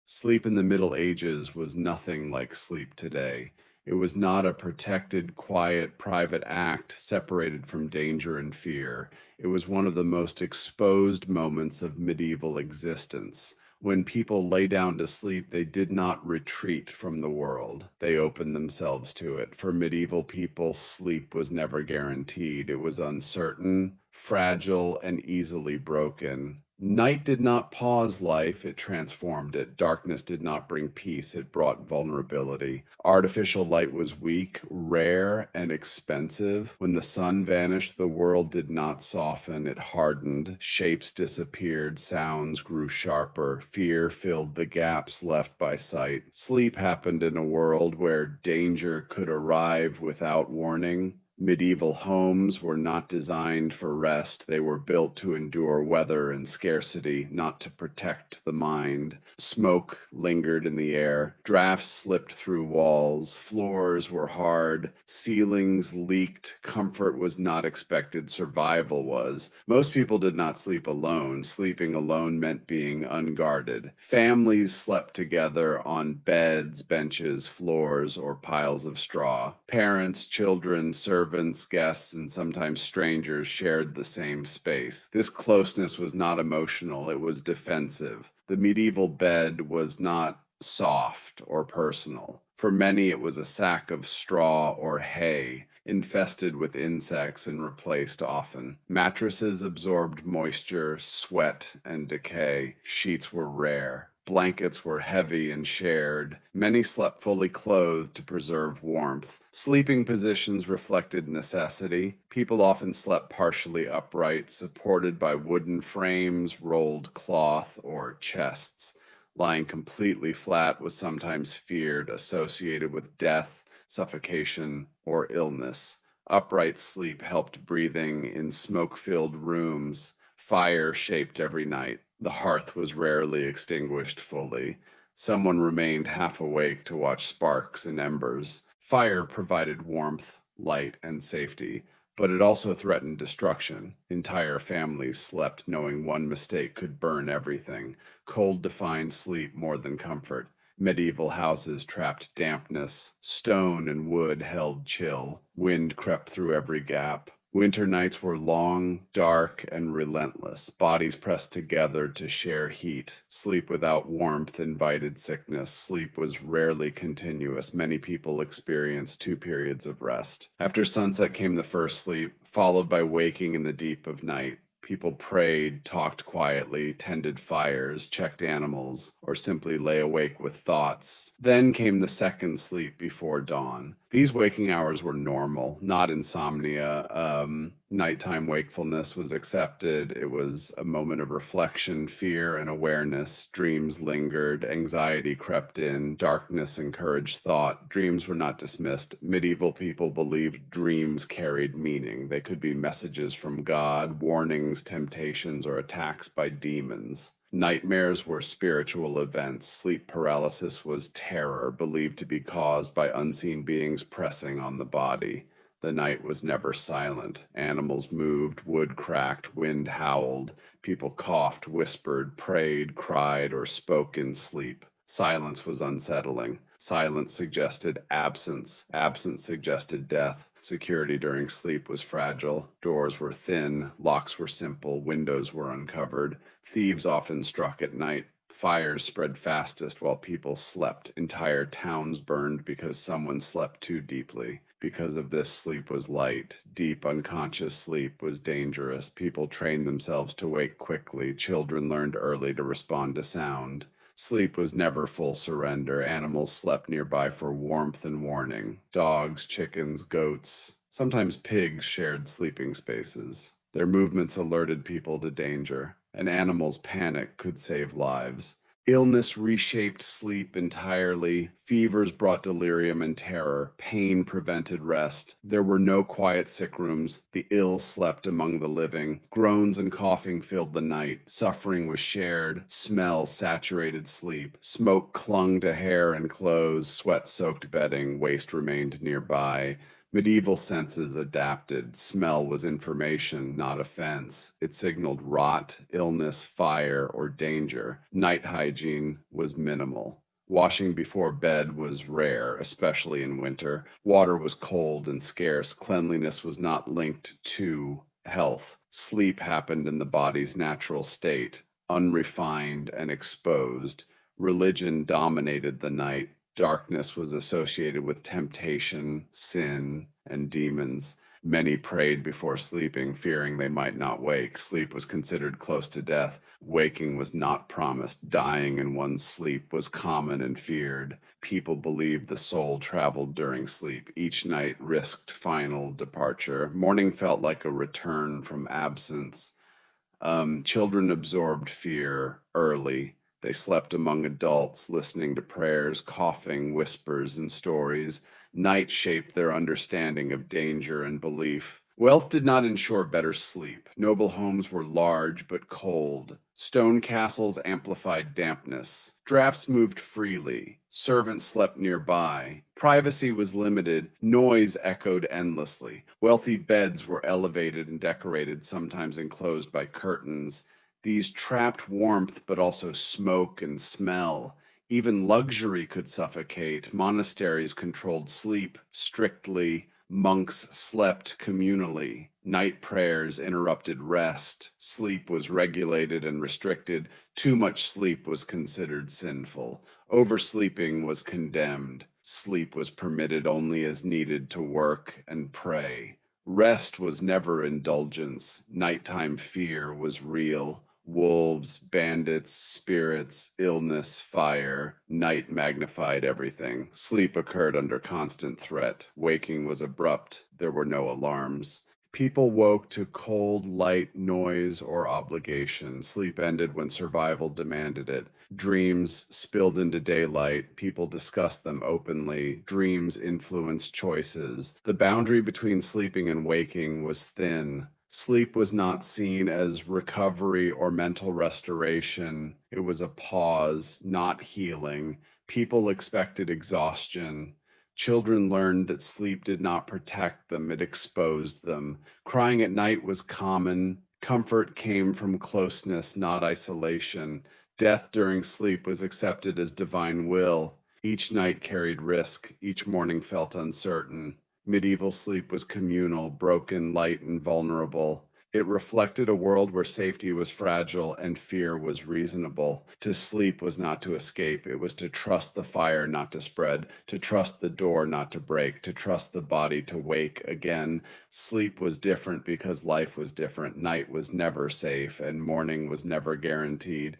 Sleep in the Middle Ages was nothing like sleep today. It was not a protected, quiet, private act separated from danger and fear. It was one of the most exposed moments of medieval existence. When people lay down to sleep, they did not retreat from the world. They opened themselves to it. For medieval people, sleep was never guaranteed. It was uncertain, fragile, and easily broken. Night did not pause life, it transformed it. Darkness did not bring peace, it brought vulnerability. Artificial light was weak, rare, and expensive. When the sun vanished, the world did not soften, it hardened. Shapes disappeared, sounds grew sharper. Fear filled the gaps left by sight. Sleep happened in a world where danger could arrive without warning. Medieval homes were not designed for rest. They were built to endure weather and scarcity, not to protect the mind. Smoke lingered in the air. Drafts slipped through walls. Floors were hard. Ceilings leaked. Comfort was not expected. Survival was. Most people did not sleep alone. Sleeping alone meant being unguarded. Families slept together on beds, benches, floors, or piles of straw. Parents, children, servants, guests, and sometimes strangers shared the same space. This closeness was not emotional, it was defensive. The medieval bed was not soft or personal. For many, it was a sack of straw or hay, infested with insects and replaced often. Mattresses absorbed moisture, sweat, and decay. Sheets were rare. Blankets were heavy and shared. Many slept fully clothed to preserve warmth. Sleeping positions reflected necessity. People often slept partially upright, supported by wooden frames, rolled cloth, or chests. Lying completely flat was sometimes feared, associated with death, suffocation, or illness. Upright sleep helped breathing in smoke-filled rooms. Fire shaped every night. The hearth was rarely extinguished fully. Someone remained half awake to watch sparks and embers. Fire provided warmth, light, and safety, but it also threatened destruction. Entire families slept knowing one mistake could burn everything. Cold defined sleep more than comfort. Medieval houses trapped dampness. Stone and wood held chill. Wind crept through every gap. Winter nights were long, dark, and relentless. Bodies pressed together to share heat. Sleep without warmth invited sickness. Sleep was rarely continuous. Many people experienced two periods of rest. After sunset came the first sleep, followed by waking in the deep of night. People prayed, talked quietly, tended fires, checked animals, or simply lay awake with thoughts. Then came the second sleep before dawn. These waking hours were normal, not insomnia. Nighttime wakefulness was accepted. It was a moment of reflection, fear, and awareness. Dreams lingered. Anxiety crept in. Darkness encouraged thought. Dreams were not dismissed. Medieval people believed dreams carried meaning. They could be messages from God, warnings, temptations, or attacks by demons. Nightmares were spiritual events. Sleep paralysis was terror, believed to be caused by unseen beings pressing on the body. The night was never silent. Animals moved, wood cracked, wind howled. People coughed, whispered, prayed, cried, or spoke in sleep. Silence was unsettling. Silence suggested absence. Absence suggested death. Security during sleep was fragile. Doors were thin. Locks were simple. Windows were uncovered. Thieves often struck at night. Fires spread fastest while people slept. Entire towns burned because someone slept too deeply. Because of this, sleep was light. Deep, unconscious sleep was dangerous. People trained themselves to wake quickly. Children learned early to respond to sound. Sleep was never full surrender. Animals slept nearby for warmth and warning. Dogs, chickens, goats, sometimes pigs shared sleeping spaces. Their movements alerted people to danger. An animal's panic could save lives. Illness reshaped sleep entirely. Fevers brought delirium and terror. Pain prevented rest. There were no quiet sick rooms. The ill slept among the living. Groans and coughing filled the night. Suffering was shared. Smell saturated sleep. Smoke clung to hair and clothes. Sweat soaked bedding. Waste remained nearby. Medieval senses adapted. Smell was information, not offense. It signaled rot, illness, fire, or danger. Night hygiene was minimal. Washing before bed was rare, especially in winter. Water was cold and scarce. Cleanliness was not linked to health. Sleep happened in the body's natural state, unrefined and exposed. Religion dominated the night. Darkness was associated with temptation, sin, and demons. Many prayed before sleeping, fearing they might not wake. Sleep was considered close to death. Waking was not promised. Dying in one's sleep was common and feared. People believed the soul traveled during sleep. Each night risked final departure. Morning felt like a return from absence. Children absorbed fear early. They slept among adults, listening to prayers, coughing, whispers, and stories. Night shaped their understanding of danger and belief. Wealth did not ensure better sleep. Noble homes were large but cold. Stone castles amplified dampness. Drafts moved freely. Servants slept nearby. Privacy was limited. Noise echoed endlessly. Wealthy beds were elevated and decorated, sometimes enclosed by curtains. These trapped warmth, but also smoke and smell. Even luxury could suffocate. Monasteries controlled sleep strictly. Monks slept communally. Night prayers interrupted rest. Sleep was regulated and restricted. Too much sleep was considered sinful. Oversleeping was condemned. Sleep was permitted only as needed to work and pray. Rest was never indulgence. Nighttime fear was real. Wolves, bandits, spirits, illness, fire. Night magnified everything. Sleep occurred under constant threat. Waking was abrupt. There were no alarms. People woke to cold, light, noise, or obligation. Sleep ended when survival demanded it. Dreams spilled into daylight. People discussed them openly. Dreams influenced choices. The boundary between sleeping and waking was thin. Sleep was not seen as recovery or mental restoration. It was a pause, not healing. People expected exhaustion. Children learned that sleep did not protect them, it exposed them. Crying at night was common. Comfort came from closeness, not isolation. Death during sleep was accepted as divine will. Each night carried risk. Each morning felt uncertain. Medieval sleep was communal, broken, light, and vulnerable. It reflected a world where safety was fragile and fear was reasonable. To sleep was not to escape. It was to trust the fire, not to spread, to trust the door, not to break, to trust the body to wake again. Sleep was different because life was different. Night was never safe, and morning was never guaranteed.